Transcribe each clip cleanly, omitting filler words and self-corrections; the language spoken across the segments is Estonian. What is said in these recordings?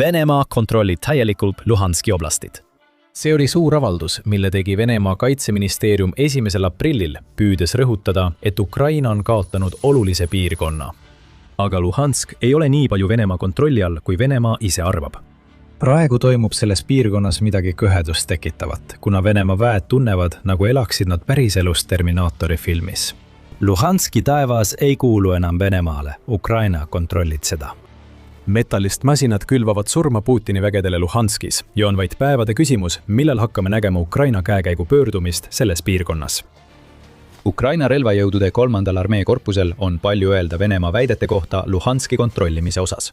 Venemaa kontrollib täielikult Luhanski oblastit. See oli suur avaldus, mille tegi Venemaa kaitseministeerium 1. aprillil, püüdes rõhutada, et Ukraina on kaotanud olulise piirkonna. Aga Luhansk ei ole nii palju Venemaa kontrolli all, kui Venemaa ise arvab. Praegu toimub selles piirkonnas midagi kõhedust tekitavat, kuna Venemaa väed tunnevad, nagu elaksid nad päriselus Terminaatori filmis. Luhanski taevas ei kuulu enam Venemaale, Ukraina kontrollib seda. Metallist masinad külvavad surma Putini vägedele Luhanskis ja on vaid päevade küsimus, millal hakkame nägema Ukraina käekäigu pöördumist selles piirkonnas. Ukraina relvajõudude 3. armee korpusel on palju öelda Venemaa väidete kohta Luhanski kontrollimise osas.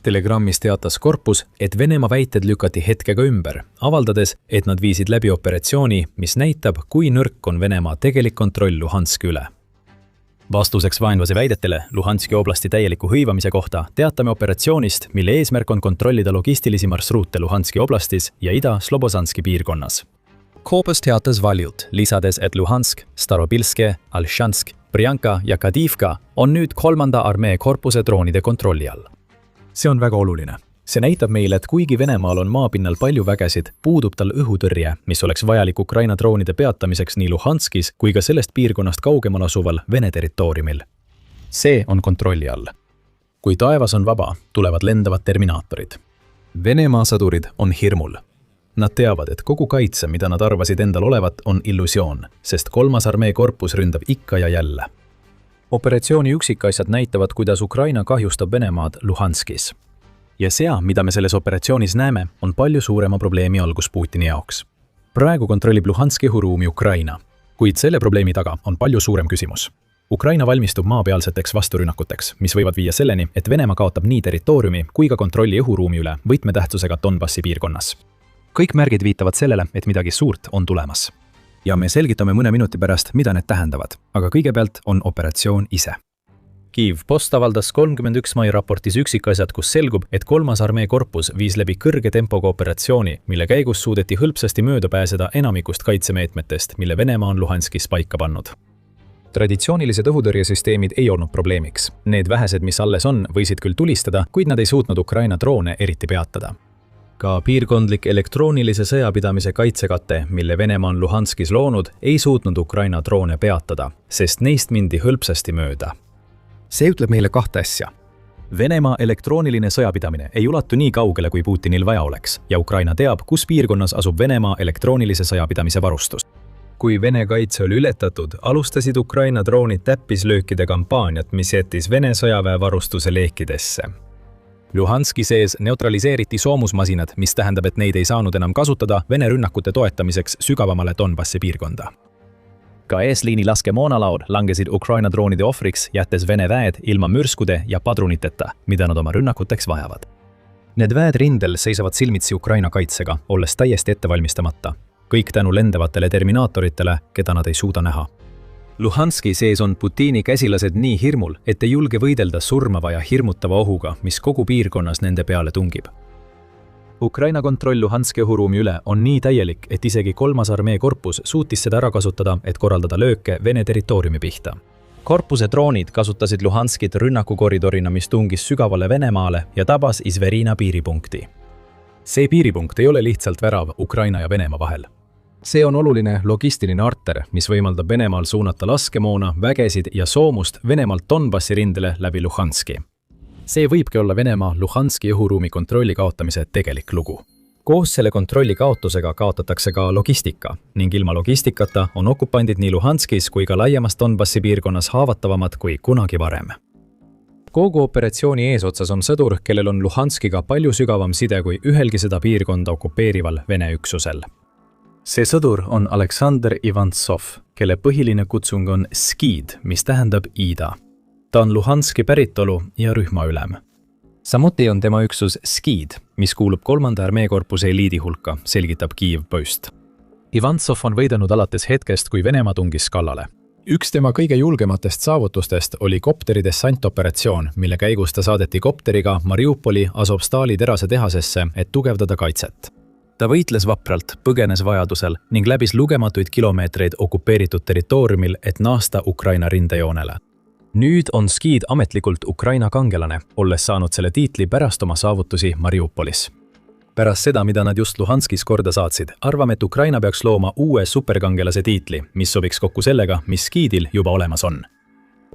Telegrammis teatas korpus, et Venemaa väited lükati hetkega ümber, avaldades, et nad viisid läbi operatsiooni, mis näitab, kui nõrk on Venemaa tegelik kontroll Luhanski üle. Vastuseks vaenlase väidetele Luhanski oblasti täieliku hõivamise kohta teatame operatsioonist, mille eesmärk on kontrollida logistilisi marsruute Luhanski oblastis ja Ida-Slobozanski piirkonnas. Korpus teatas valjult, lisades, et Luhansk, Starobilske, Alšansk, Brjanka ja Kadivka on nüüd 3. armee korpuse droonide kontrolli all. See on väga oluline. See näitab meile, et kuigi Venemaal on maapinnal palju vägesid, puudub tal õhutõrje, mis oleks vajalik Ukraina droonide peatamiseks nii Luhanskis kui ka sellest piirkonnast kaugemal asuval Vene territooriumil. See on kontrolli all. Kui taevas on vaba, tulevad lendavad terminaatorid. Venemaa sõdurid on hirmul. Nad teavad, et kogu kaitse, mida nad arvasid endal olevat, on illusioon, sest 3. armee korpus ründab ikka ja jälle. Operatsiooni üksikasjad näitavad, kuidas Ukraina kahjustab Venemaad Luhanskis. Ja see, mida me selles operatsioonis näeme, on palju suurema probleemi algus Putini jaoks. Praegu kontrollib Luhanski õhuruumi Ukraina, kuid selle probleemi taga on palju suurem küsimus. Ukraina valmistub maapealseteks vasturünnakuteks, mis võivad viia selleni, et Venemaa kaotab nii territooriumi kui ka kontrolli õhuruumi üle võtmetähtsusega Donbassi piirkonnas. Kõik märgid viitavad sellele, et midagi suurt on tulemas. Ja me selgitame mõne minuti pärast, mida need tähendavad, aga kõigepealt on operatsioon ise. Kyiv Post avaldas 31. mai raportis üksikasjad, kus selgub, et 3. armee korpus viis läbi kõrge tempoga operatsiooni, mille käigus suudeti hõlpsasti mööda pääseda enamikust kaitsemeetmetest, mille Venemaa on Luhanskis paika pannud. Traditsioonilised õhutõrjesüsteemid ei olnud probleemiks. Need vähesed, mis alles on, võisid küll tulistada, kuid nad ei suutnud Ukraina droone eriti peatada. Ka piirkondlik elektroonilise sõjapidamise kaitsekate, mille Venemaa on Luhanskis loonud, ei suutnud Ukraina droone peatada, sest neist mindi hõlpsasti mööda. See ütleb meile kahte asja. Venemaa elektrooniline sõjapidamine ei ulatu nii kaugele, kui Putinil vaja oleks, ja Ukraina teab, kus piirkonnas asub Venemaa elektroonilise sõjapidamise varustus. Kui Vene kaitse oli ületatud, alustasid Ukraina droonid täppislöökide kampaaniat, mis jättis Vene sõjaväe varustuse leekidesse. Luhanski sees neutraliseeriti soomusmasinad, mis tähendab, et neid ei saanud enam kasutada Vene rünnakute toetamiseks sügavamale Donbassi piirkonda. Ka eesliini laskemoonalaud langesid Ukraina droonide ohvriks, jättes Vene väed ilma mürskude ja padruniteta, mida nad oma rünnakuteks vajavad. Need väed rindel seisavad silmitsi Ukraina kaitsega, olles täiesti ettevalmistamata. Kõik tänu lendavatele terminaatoritele, keda nad ei suuda näha. Luhanski sees on Putini käsilased nii hirmul, et ei julge võidelda surmava ja hirmutava ohuga, mis kogu piirkonnas nende peale tungib. Ukraina kontroll Luhanski õhuruumi üle on nii täielik, et isegi 3. armee korpus suutis seda ära kasutada, et korraldada lööke Vene territooriumi pihta. Korpuse droonid kasutasid Luhanskit rünnakukoridorina, mis tungis sügavale Venemaale ja tabas Izverina piiripunkti. See piiripunkt ei ole lihtsalt värav Ukraina ja Venemaa vahel. See on oluline logistiline arter, mis võimaldab Venemaal suunata laskemoona, vägesid ja soomust Venemaalt Donbassi rindele läbi Luhanski. See võibki olla Venemaa Luhanski õhuruumi kontrolli kaotamise tegelik lugu. Koos selle kontrolli kaotusega kaotatakse ka logistika ning ilma logistikata on okupandid nii Luhanskis kui ka laiemas Donbassi piirkonnas haavatavamad kui kunagi varem. Kogu operatsiooni eesotsas on sõdur, kellel on Luhanskiga palju sügavam side kui ühelgi seda piirkonda okupeerival Vene üksusel. See sõdur on Aleksandr Ivantsov, kelle põhiline kutsung on Skid, mis tähendab Ida. Ta on Luhanski päritolu ja rühmaülem. Samuti on tema üksus Skid, mis kuulub 3. armee korpuse eliidi hulka, selgitab Kyiv Post. Ivantsov on võidelnud alates hetkest, kui Venemaa tungis kallale. Üks tema kõige julgematest saavutustest oli kopteri dessantoperatsioon, mille käigus ta saadeti kopteriga Mariupoli Azovstali terasetehasesse, et tugevdada kaitset. Ta võitles vapralt, põgenes vajadusel ning läbis lugematuid kilomeetreid okupeeritud territooriumil, et naasta Ukraina rindejoonele. Nüüd on skiid ametlikult Ukraina kangelane, olles saanud selle tiitli pärast oma saavutusi Mariupolis. Pärast seda, mida nad just Luhanskis korda saatsid, arvame, et Ukraina peaks looma uue superkangelase tiitli, mis sobiks kokku sellega, mis skiidil juba olemas on.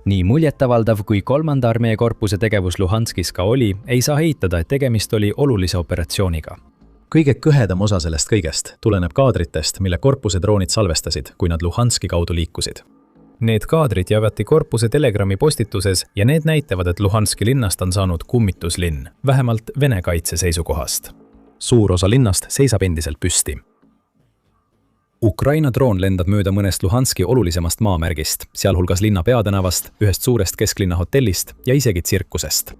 Nii muljetavaldav kui 3. armeekorpuse tegevus Luhanskis ka oli, ei saa heitada, et tegemist oli olulise operatsiooniga. Kõige kõhedam osa sellest kõigest tuleneb kaadritest, mille korpuse droonid salvestasid, kui nad Luhanski kaudu liikusid. Need kaadrid jagati korpuse Telegrami postituses ja need näitavad, et Luhanski linnast on saanud kummituslinn, vähemalt Vene kaitse seisukohast. Suur osa linnast seisab endiselt püsti. Ukraina droon lendab mööda mõnest Luhanski olulisemast maamärgist, sealhulgas linna peatänavast, ühest suurest kesklinna hotellist ja isegi tsirkusest.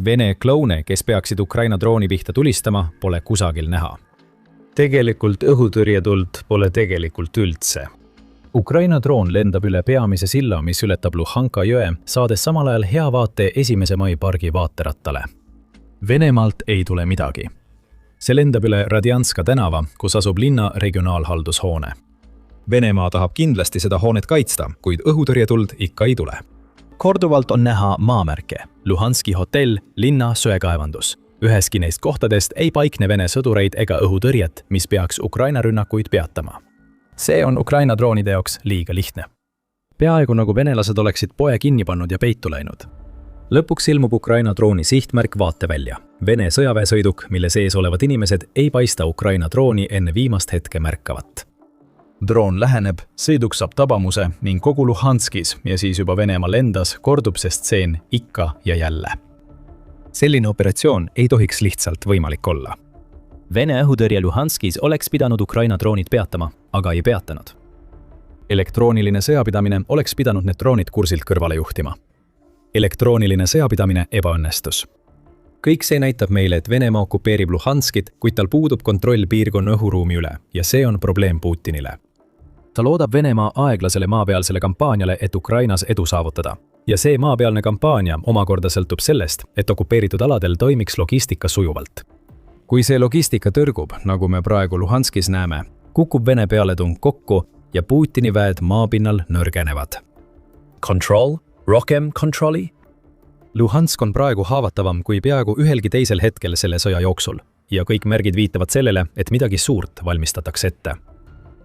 Vene kloune, kes peaksid Ukraina drooni pihta tulistama, pole kusagil näha. Tegelikult õhutõrjetuld pole tegelikult üldse. Ukraina droon lendab üle peamise silla, mis ületab Luhanka jõe, saades samal ajal hea vaate 1. mai pargi vaaterattale. Venemaalt ei tule midagi. See lendab üle Radjanska tänava, kus asub linna regionaalhaldushoone. Venemaa tahab kindlasti seda hoonet kaitsta, kuid õhutõrjetuld ikka ei tule. Korduvalt on näha maamärke, Luhanski hotell, linna söekaevandus. Üheski neist kohtadest ei paikne Vene sõdureid ega õhutõrjet, mis peaks Ukraina rünnakuid peatama. See on Ukraina droonide jaoks liiga lihtne. Peaaegu nagu venelased oleksid poe kinni pannud ja peitu läinud. Lõpuks ilmub Ukraina drooni sihtmärk vaatevälja. Vene sõjaväesõiduk, mille sees olevad inimesed ei paista Ukraina drooni enne viimast hetke märkavat. Droon läheneb, sõiduk saab tabamuse ning kogu Luhanskis ja siis juba Venemaal endas kordub see stseen ikka ja jälle. Selline operatsioon ei tohiks lihtsalt võimalik olla. Vene õhutõrje Luhanskis oleks pidanud Ukraina droonid peatama, aga ei peatanud. Elektrooniline sõjapidamine oleks pidanud need droonid kursilt kõrvale juhtima. Elektrooniline sõjapidamine ebaõnnestus. Kõik see näitab meile, et Venemaa okupeerib Luhanskit, kuid tal puudub kontroll piirkonna õhuruumi üle ja see on probleem Putinile. Ta loodab Venemaa aeglasele maapealsele kampaaniale, et Ukrainas edu saavutada. Ja see maapealne kampaania omakorda sõltub sellest, et okupeeritud aladel toimiks logistika sujuvalt. Kui see logistika tõrgub, nagu me praegu Luhanskis näeme, kukub Vene pealetung kokku ja Putini väed maapinnal nõrgenevad. Control? Rohkem kontrolli? Luhansk on praegu haavatavam kui peaaegu ühelgi teisel hetkel selle sõja jooksul ja kõik märgid viitavad sellele, et midagi suurt valmistatakse ette.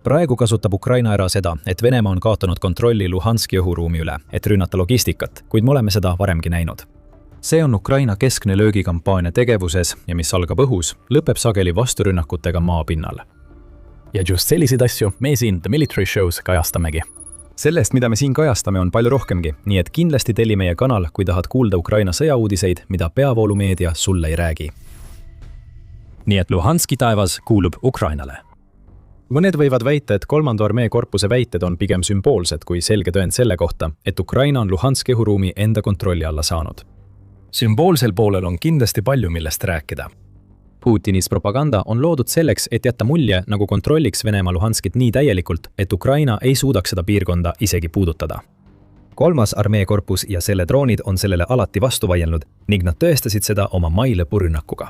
Praegu kasutab Ukraina ära seda, et Venemaa on kaotanud kontrolli Luhanski õhuruumi üle, et rünnata logistikat, kuid me oleme seda varemgi näinud. See on Ukraina keskne löögikampaania tegevuses ja mis algab õhus, lõpeb sageli vasturünnakutega maapinnal. Ja just selliseid asju me siin The Military Shows kajastamegi. Sellest, mida me siin kajastame, on palju rohkemgi, nii et kindlasti telli meie kanal, kui tahad kuulda Ukraina sõjauudiseid, mida peavoolumeedia sulle ei räägi. Nii et Luhanski taevas kuulub Ukrainale. Mõned võivad väita, et 3. armeekorpuse väited on pigem sümboolsed kui selge tõend selle kohta, et Ukraina on Luhanski õhuruumi enda kontrolli alla saanud. Sümboolsel poolel on kindlasti palju, millest rääkida. Putinis propaganda on loodud selleks, et jätta mulje, nagu kontrolliks Venemaa Luhanskit nii täielikult, et Ukraina ei suudaks seda piirkonda isegi puudutada. 3. armeekorpus ja selle droonid on sellele alati vastu vaielnud ning nad tõestasid seda oma mai lõpurünnakuga.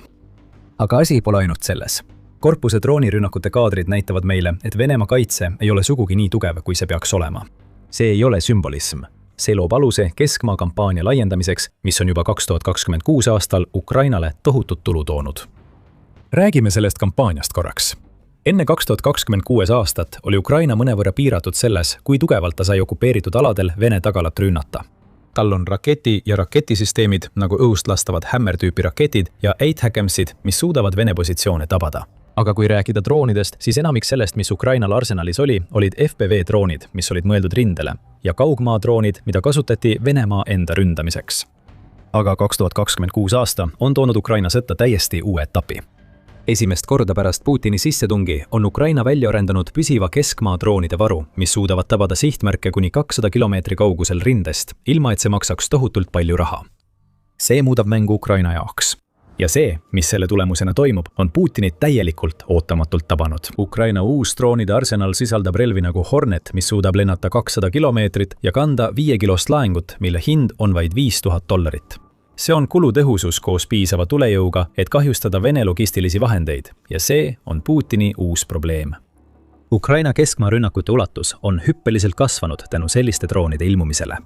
Aga asi pole ainult selles. Korpuse droonirünnakute kaadrid näitavad meile, et Venemaa kaitse ei ole sugugi nii tugev, kui see peaks olema. See ei ole sümbolism. See loob aluse keskmaa kampaania laiendamiseks, mis on juba 2026 aastal Ukrainale tohutut tulu toonud. Räägime sellest kampaaniast korraks. Enne 2026 aastat oli Ukraina mõnevõrra piiratud selles, kui tugevalt ta sai okupeeritud aladel Vene tagalat rünnata. Tal on raketi- ja raketisüsteemid, nagu õhust lastavad Hammer-tüüpi raketid ja ATACMS-id, mis suudavad Vene positsioone tabada. Aga kui rääkida droonidest, siis enamik sellest, mis Ukrainal arsenalis oli, olid FPV-droonid, mis olid mõeldud rindele, ja kaugmaa-droonid, mida kasutati Venemaa enda ründamiseks. Aga 2026 aasta on toonud Ukraina sõtta täiesti uue etapi. Esimest korda pärast Putini sissetungi on Ukraina välja arendanud püsiva keskmaa droonide varu, mis suudavad tabada sihtmärke kuni 200 kilomeetri kaugusel rindest, ilma et see maksaks tohutult palju raha. See muudab mängu Ukraina jaoks. Ja see, mis selle tulemusena toimub, on Putinit täielikult ootamatult tabanud. Ukraina uus droonide arsenal sisaldab relvi nagu Hornet, mis suudab lennata 200 kilomeetrit ja kanda 5-kilost laengut, mille hind on vaid $5000. See on kulutõhusus koos piisava tulejõuga, et kahjustada Vene logistilisi vahendeid ja see on Putini uus probleem. Ukraina keskmaa rünnakute ulatus on hüppeliselt kasvanud tänu selliste droonide ilmumisele.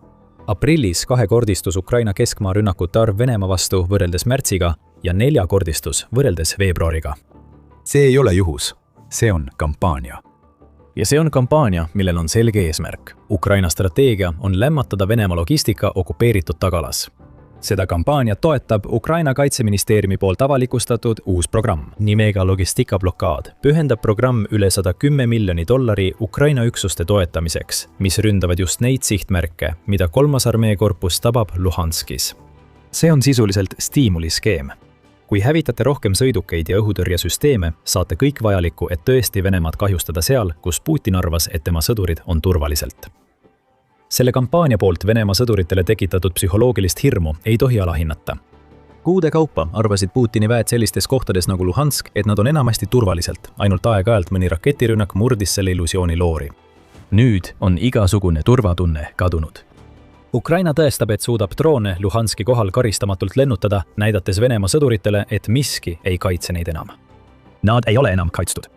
Aprillis kahekordistus Ukraina keskmaa rünnakute arv Venemaa vastu võrreldes märtsiga ja neljakordistus võrreldes veebruariga. See ei ole juhus, see on kampaania. Ja see on kampaania, millel on selge eesmärk. Ukraina strateegia on lämmatada Venemaa logistika okupeeritud tagalas. Seda kampaaniat toetab Ukraina kaitseministeeriumi poolt avalikustatud uus programm. Nimega Logistika blokaad pühendab programm üle $110 miljoni Ukraina üksuste toetamiseks, mis ründavad just neid sihtmärke, mida 3. armeekorpus tabab Luhanskis. See on sisuliselt stiimuliskeem. Kui hävitate rohkem sõidukeid ja õhutõrjesüsteeme, saate kõik vajalikku, et tõesti Venemaad kahjustada seal, kus Putin arvas, et tema sõdurid on turvaliselt. Selle kampaania poolt Venemaa sõduritele tekitatud psühholoogilist hirmu ei tohi alahinnata. Kuude kaupa arvasid Putini väed sellistes kohtades nagu Luhansk, et nad on enamasti turvaliselt, ainult aeg-ajalt mõni raketirünnak murdis selle illusiooni loori. Nüüd on igasugune turvatunne kadunud. Ukraina tõestab, et suudab droone Luhanski kohal karistamatult lennutada, näidates Venemaa sõduritele, et miski ei kaitse neid enam. Nad ei ole enam kaitstud.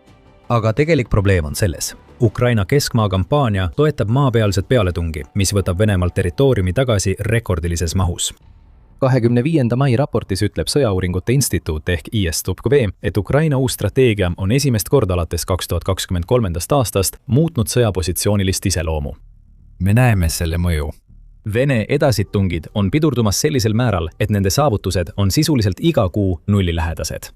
Aga tegelik probleem on selles. Ukraina keskmaa kampaania toetab maapealset pealetungi, mis võtab Venemaalt territooriumi tagasi rekordilises mahus. 25. mai raportis ütleb Sõjauuringute Instituut ehk ISTUPKV, et Ukraina uus strateegia on esimest korda alates 2023. aastast muutnud sõjapositsioonilist iseloomu. Me näeme selle mõju. Vene edasitungid on pidurdumas sellisel määral, et nende saavutused on sisuliselt iga kuu nullilähedased.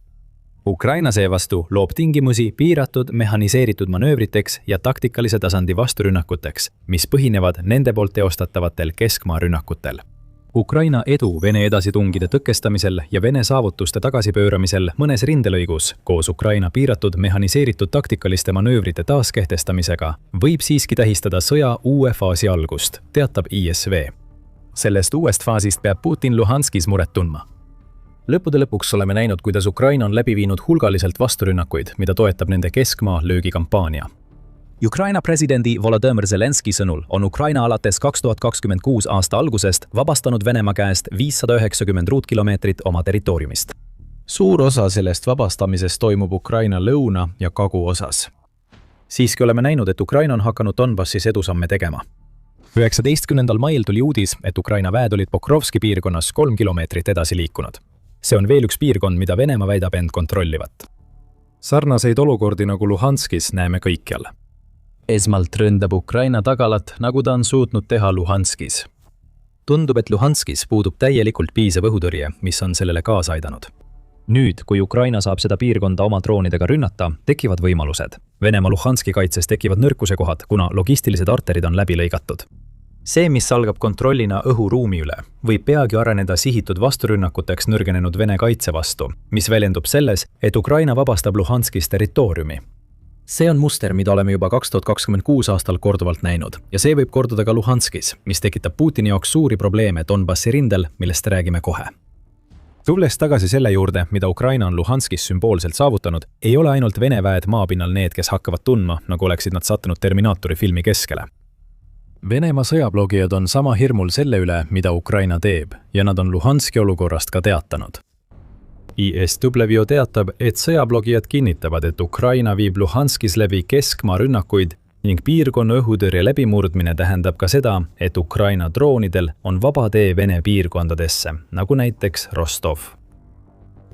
Ukraina seevastu loob tingimusi piiratud mehhaniseeritud manöövriteks ja taktikalise tasandi vasturünnakuteks, mis põhinevad nende poolt teostatavatel keskmaa rünnakutel. Ukraina edu Vene edasitungide tõkestamisel ja Vene saavutuste tagasipööramisel mõnes rindelõigus koos Ukraina piiratud mehhaniseeritud taktikaliste manöövrite taaskehtestamisega võib siiski tähistada sõja uue faasi algust, teatab ISV. Sellest uuest faasist peab Putin Luhanskis muret tundma. Lõppude lõpuks oleme näinud, kuidas Ukraina on läbi viinud hulgaliselt vasturünnakuid, mida toetab nende keskmaa löögikampaania. Ukraina presidendi Volodõmõr Zelenski sõnul on Ukraina alates 2026 aasta algusest vabastanud Venemaa käest 590 ruutkilomeetrit oma territooriumist. Suur osa sellest vabastamisest toimub Ukraina lõuna ja kagu osas. Siiski oleme näinud, et Ukraina on hakanud Donbassis edusamme tegema. 19. mail tuli uudis, et Ukraina väed olid Pokrovski piirkonnas 3 kilomeetrit edasi liikunud. See on veel üks piirkond, mida Venemaa väidab end kontrollivat. Sarnaseid olukordi nagu Luhanskis näeme kõikjal. Esmalt ründab Ukraina tagalat, nagu ta on suutnud teha Luhanskis. Tundub, et Luhanskis puudub täielikult piisav õhutõrje, mis on sellele kaasa aidanud. Nüüd, kui Ukraina saab seda piirkonda oma droonidega rünnata, tekivad võimalused. Venemaa Luhanski kaitses tekivad nõrkuse kohad, kuna logistilised arterid on läbi lõigatud. See, mis algab kontrollina õhuruumi üle, võib peagi areneda sihitud vasturünnakuteks nõrgenenud Vene kaitse vastu, mis väljendub selles, et Ukraina vabastab Luhanskis territooriumi. See on muster, mida oleme juba 2026 aastal korduvalt näinud ja see võib korduda ka Luhanskis, mis tekitab Putini jaoks suuri probleeme Donbassi rindel, millest räägime kohe. Tulles tagasi selle juurde, mida Ukraina on Luhanskis sümboolselt saavutanud, ei ole ainult Vene väed maapinnal need, kes hakkavad tundma, nagu oleksid nad sattunud Terminaatori filmi keskele. Venemaa sõjablogijad on sama hirmul selle üle, mida Ukraina teeb ja nad on Luhanski olukorrast ka teatanud. ISW teatab, et sõjablogijad kinnitavad, et Ukraina viib Luhanskis läbi keskmaa rünnakuid ning piirkonna õhutõrje läbimurdmine tähendab ka seda, et Ukraina droonidel on vaba tee Vene piirkondadesse, nagu näiteks Rostov.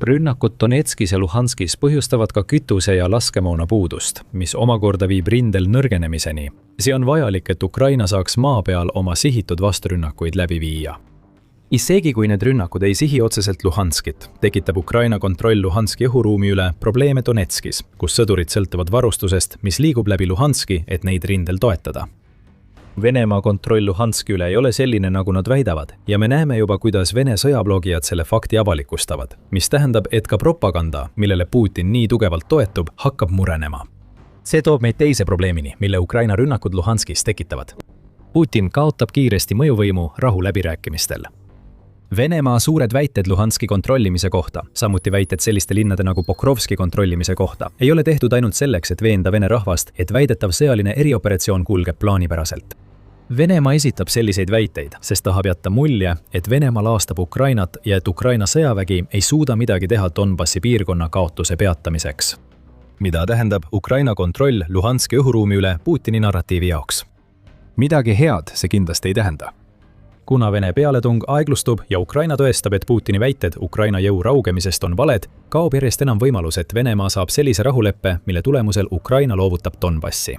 Rünnakud Donetskis ja Luhanskis põhjustavad ka kütuse ja laskemoona puudust, mis omakorda viib rindel nõrgenemiseni. See on vajalik, et Ukraina saaks maa peal oma sihitud vasturünnakuid läbi viia. Isegi kui need rünnakud ei sihi otseselt Luhanskit, tekitab Ukraina kontroll Luhanski õhuruumi üle probleeme Donetskis, kus sõdurid sõltuvad varustusest, mis liigub läbi Luhanski, et neid rindel toetada. Venemaa kontroll Luhanski üle ei ole selline, nagu nad väidavad, ja me näeme juba, kuidas Vene sõjablogijad selle fakti avalikustavad, mis tähendab, et ka propaganda, millele Putin nii tugevalt toetub, hakkab murenema. See toob meid teise probleemini, mille Ukraina rünnakud Luhanskis tekitavad. Putin kaotab kiiresti mõjuvõimu rahu läbirääkimistel. Venemaa suured väited Luhanski kontrollimise kohta, samuti väited selliste linnade nagu Pokrovski kontrollimise kohta, ei ole tehtud ainult selleks, et veenda Vene rahvast, et väidetav sõjaline erioperatsioon kulgeb plaanipäraselt. Venemaa esitab selliseid väiteid, sest tahab jätta mulje, et Venemaa laastab Ukrainat ja et Ukraina sõjavägi ei suuda midagi teha Donbassi piirkonna kaotuse peatamiseks. Mida tähendab Ukraina kontroll Luhanski õhuruumi üle Putini narratiivi jaoks? Midagi head see kindlasti ei tähenda. Kuna Vene pealetung aeglustub ja Ukraina tõestab, et Putini väited Ukraina jõu raugemisest on valed, kaob järjest enam võimalus, et Venemaa saab sellise rahuleppe, mille tulemusel Ukraina loovutab Donbassi.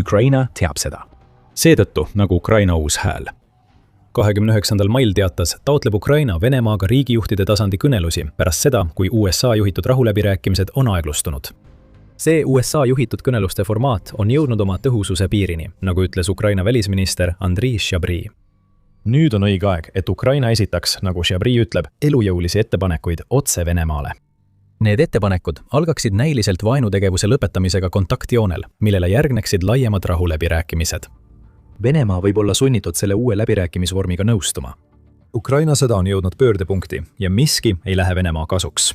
Ukraina teab seda. Seetõttu nagu Ukraina uus hääl. 29. mail teatas, taotleb Ukraina Venemaaga riigijuhtide tasandi kõnelusi pärast seda, kui USA juhitud rahuläbirääkimised on aeglustunud. See USA juhitud kõneluste formaat on jõudnud oma tõhususe piirini, nagu ütles Ukraina välisminister Andrii Šabrii. Nüüd on õige aeg, et Ukraina esitaks, nagu Šabrii ütleb, elujõulisi ettepanekuid otse Venemaale. Need ettepanekud algaksid näiliselt vaenutegevuse lõpetamisega kontaktjoonel, millele järgneksid laiemad rahuläbirääkimised. Venemaa võib olla sunnitud selle uue läbirääkimisvormiga nõustuma. Ukraina sõda on jõudnud pöördepunkti ja miski ei lähe Venemaa kasuks.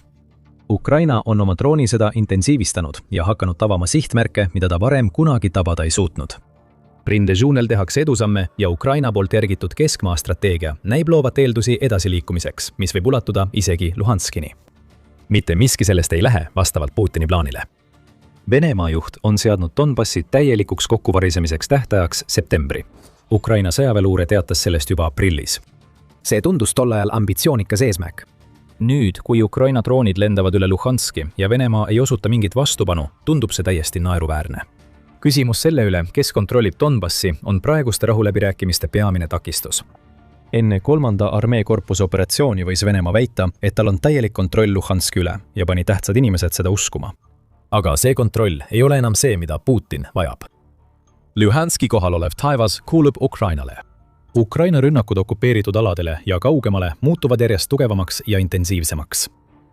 Ukraina on oma droonisõda intensiivistanud ja hakanud tabama sihtmärke, mida ta varem kunagi tabada ei suutnud. Rindežuunel tehakse edusamme ja Ukraina poolt järgitud keskmaa strateegia näib loovat eeldusi edasiliikumiseks, mis võib ulatuda isegi Luhanskini. Mitte miski sellest ei lähe vastavalt Putini plaanile. Venemaa juht on seadnud Donbassi täielikuks kokkuvarisemiseks tähtajaks septembri. Ukraina sõjaväeluure teatas sellest juba aprillis. See tundus tol ajal ambitsioonikas eesmärk. Nüüd, kui Ukraina droonid lendavad üle Luhanski ja Venemaa ei osuta mingit vastupanu, tundub see täiesti naeruväärne. Küsimus selle üle, kes kontrollib Donbassi, on praeguste rahuläbirääkimiste peamine takistus. Enne 3. armeekorpuse operatsiooni võis Venemaa väita, et tal on täielik kontroll Luhanski üle ja pani tähtsad inimesed seda uskuma. Aga see kontroll ei ole enam see, mida Putin vajab. Luhanski kohal olev taevas kuulub Ukrainale. Ukraina rünnakud okupeeritud aladele ja kaugemale muutuvad järjest tugevamaks ja intensiivsemaks.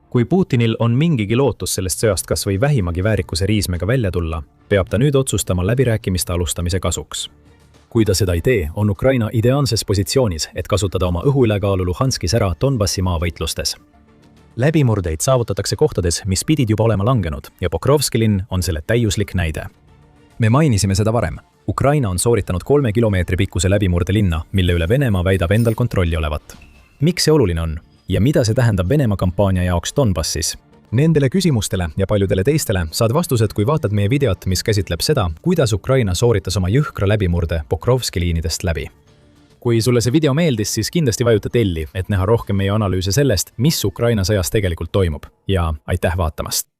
Kui Putinil on mingigi lootus sellest sõjast kas või vähimagi väärikuse riismega välja tulla, peab ta nüüd otsustama läbirääkimiste alustamise kasuks. Kui ta seda ei tee, on Ukraina ideaalses positsioonis, et kasutada oma õhuülekaalu Luhanskis ära Donbassi maavõitlustes. Läbimurdeid saavutatakse kohtades, mis pidid juba olema langenud ja Pokrovski linn on selle täiuslik näide. Me mainisime seda varem. Ukraina on sooritanud 3 kilomeetri pikkuse läbimurde linna, mille üle Venemaa väidab endal kontrolli olevat. Miks see oluline on? Ja mida see tähendab Venemaa kampaania jaoks Donbassis? Nendele küsimustele ja paljudele teistele saad vastused, kui vaatad meie videot, mis käsitleb seda, kuidas Ukraina sooritas oma jõhkra läbimurde Pokrovski liinidest läbi. Kui sulle see video meeldis, siis kindlasti vajuta telli, et näha rohkem meie analüüse sellest, mis Ukraina sõjas tegelikult toimub. Ja aitäh vaatamast!